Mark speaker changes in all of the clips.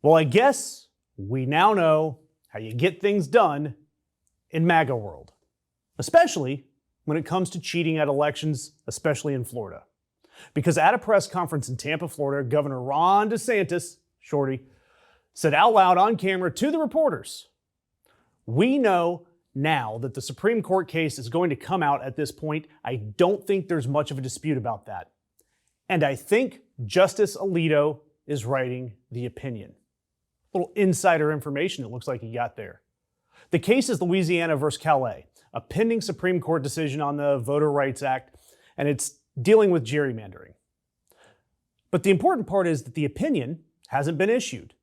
Speaker 1: Well, I guess we now know how you get things done in MAGA world, especially when it comes to cheating at elections, especially in Florida. Because at a press conference in Tampa, Florida, Governor Ron DeSantis, Shorty, said out loud on camera to the reporters, "We know now that the Supreme Court case is going to come out at this point. I don't think there's much of a dispute about that. And I think Justice Alito is writing the opinion." Little insider information it looks like he got there. The case is Louisiana versus Calais, a pending Supreme Court decision on the Voter Rights Act, and it's dealing with gerrymandering. But the important part is that the opinion hasn't been issued.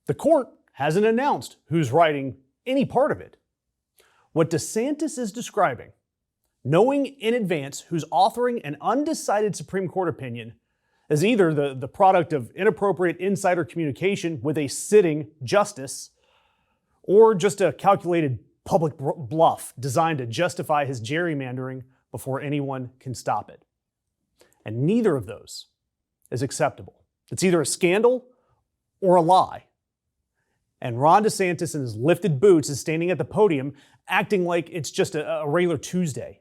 Speaker 1: The court hasn't announced who's writing any part of it. What DeSantis is describing, knowing in advance who's authoring an undecided Supreme Court opinion, is either the product of inappropriate insider communication with a sitting justice, or just a calculated public bluff designed to justify his gerrymandering before anyone can stop it. And neither of those is acceptable. It's either a scandal or a lie. And Ron DeSantis in his lifted boots is standing at the podium acting like it's just a regular Tuesday.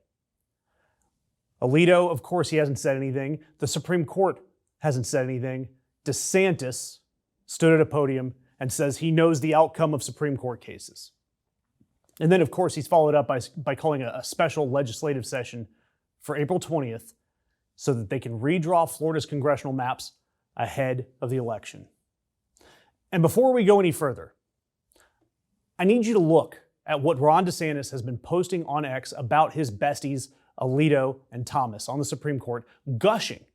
Speaker 1: Alito, of course, he hasn't said anything. The Supreme Court hasn't said anything. DeSantis stood at a podium and says he knows the outcome of Supreme Court cases. And then, of course, he's followed up by calling a special legislative session for April 20th so that they can redraw Florida's congressional maps ahead of the election. And before we go any further, I need you to look at what Ron DeSantis has been posting on X about his besties, Alito and Thomas, on the Supreme Court, gushing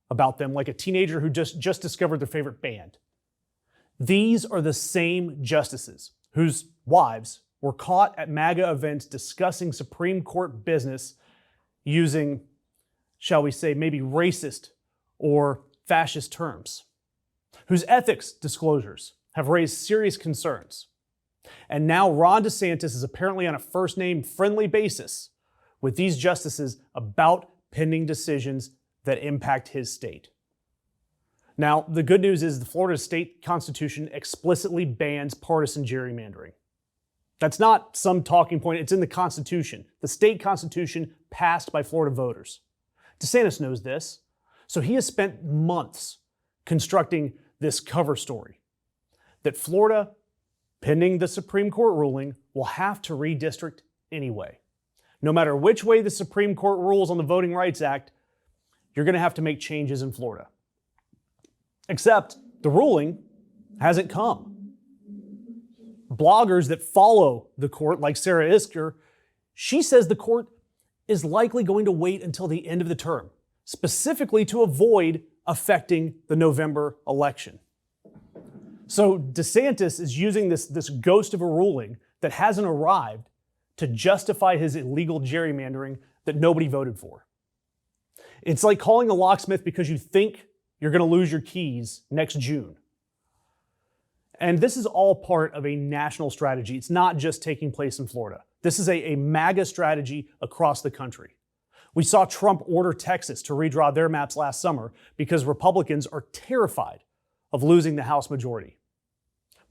Speaker 1: about them like a teenager who just discovered their favorite band. These are the same justices whose wives were caught at MAGA events discussing Supreme Court business using, shall we say, maybe racist or fascist terms, whose ethics disclosures have raised serious concerns. And now Ron DeSantis is apparently on a first-name friendly basis with these justices about pending decisions that impact his state. Now, the good news is the Florida state constitution explicitly bans partisan gerrymandering. That's not some talking point, it's in the Constitution, the state constitution passed by Florida voters. DeSantis knows this, so he has spent months constructing this cover story that Florida, pending the Supreme Court ruling, will have to redistrict anyway. No matter which way the Supreme Court rules on the Voting Rights Act, you're going to have to make changes in Florida. Except the ruling hasn't come. Bloggers that follow the court, like Sarah Isker, she says the court is likely going to wait until the end of the term, specifically to avoid affecting the November election. So DeSantis is using this ghost of a ruling that hasn't arrived to justify his illegal gerrymandering that nobody voted for. It's like calling a locksmith because you think you're going to lose your keys next June. And this is all part of a national strategy. It's not just taking place in Florida. This is a MAGA strategy across the country. We saw Trump order Texas to redraw their maps last summer because Republicans are terrified of losing the House majority.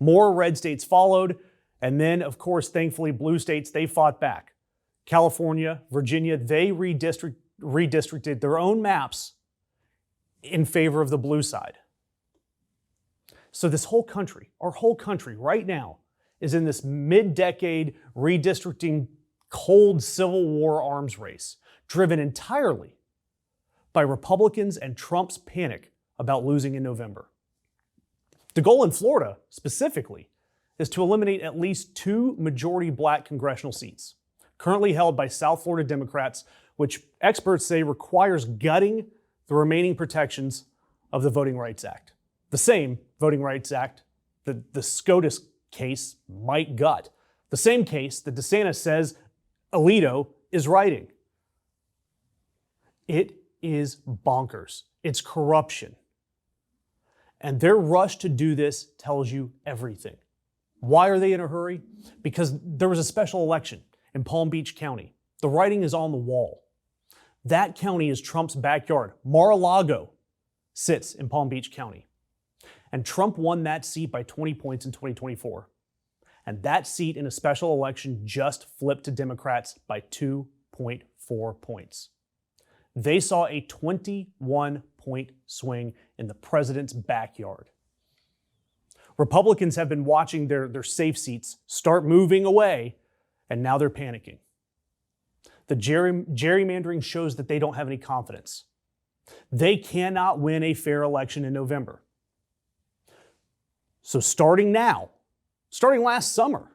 Speaker 1: More red states followed, and then, of course, thankfully, blue states, they fought back. California, Virginia, they redistricted their own maps in favor of the blue side. So this whole country, our whole country right now, is in this mid-decade redistricting cold Civil War arms race, driven entirely by Republicans and Trump's panic about losing in November. The goal in Florida, specifically, is to eliminate at least 2 majority black congressional seats, currently held by South Florida Democrats, which experts say requires gutting the remaining protections of the Voting Rights Act. The same Voting Rights Act that the SCOTUS case might gut. The same case that DeSantis says Alito is writing. It is bonkers. It's corruption. And their rush to do this tells you everything. Why are they in a hurry? Because there was a special election in Palm Beach County. The writing is on the wall. That county is Trump's backyard. Mar-a-Lago sits in Palm Beach County. And Trump won that seat by 20 points in 2024. And that seat in a special election just flipped to Democrats by 2.4 points. They saw a 21-point swing in the president's backyard. Republicans have been watching their safe seats start moving away, and now they're panicking. The gerrymandering shows that they don't have any confidence. They cannot win a fair election in November. So starting last summer,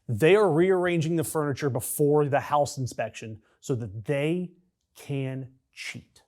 Speaker 1: they are rearranging the furniture before the House inspection so that they can cheat.